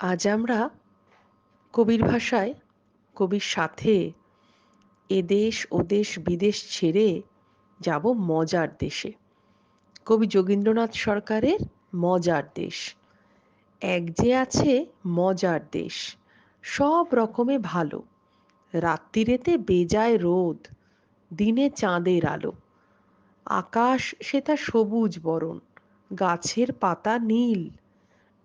আজ আমরা কবির ভাষায় কবির সাথে এদেশ ওদেশ বিদেশ ছেড়ে যাব মজার দেশে। কবি যোগীন্দ্রনাথ সরকারের মজার দেশ। এক যে আছে মজার দেশ, সব রকমে ভালো। রাত্তিরেতে বেজায় রোদ, দিনে চাঁদের আলো। আকাশ সেটা সবুজ বরণ, গাছের পাতা নীল।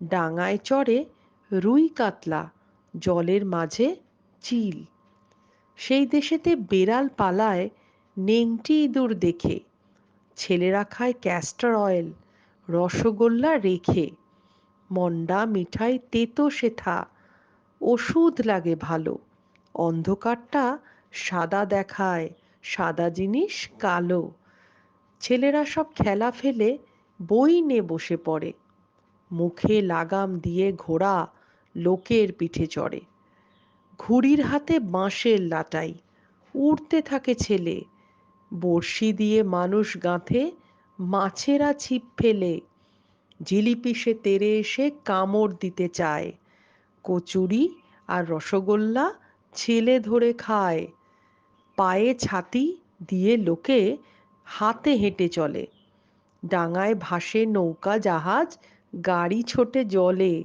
ডাঙায় চড়ে রুই কাতলা, জলের মাঝে চিল। সেই দেশেতে বেড়াল পালায় নেংটি ইঁদুর দেখে। ছেলেরা খায় ক্যাস্টর অয়েল, রসগোল্লা রেখে। মন্ডা মিঠাই তেতো সেথা, ওষুধ লাগে ভালো। অন্ধকারটা সাদা দেখায়, সাদা জিনিস কালো। ছেলেরা সব খেলা ফেলে বই নিয়ে বসে পড়ে। মুখে লাগাম দিয়ে ঘোড়া লোকের পিঠে চড়ে। ঘুড়ির হাতে বাঁশের লাটাই, উড়তে থাকে ছেলে। বড়শি দিয়ে মানুষ গাঁথে, মাছেরা ছিপ ফেলে। জিলিপি সে তেড়ে এসে কামড় দিতে চায়। কচুরি আর রসগোল্লা ছেলে ধরে খায়। পায়ে ছাতি দিয়ে লোকে হাতে হেঁটে চলে। ডাঙায় ভাসে নৌকা জাহাজ, গাড়ি ছোটে জলে।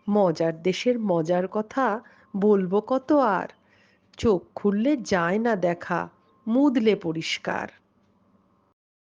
মজার দেশের মজার কথা বলবো কত আর, চোখ খুললে যায় না দেখা, মুদলে পরিষ্কার।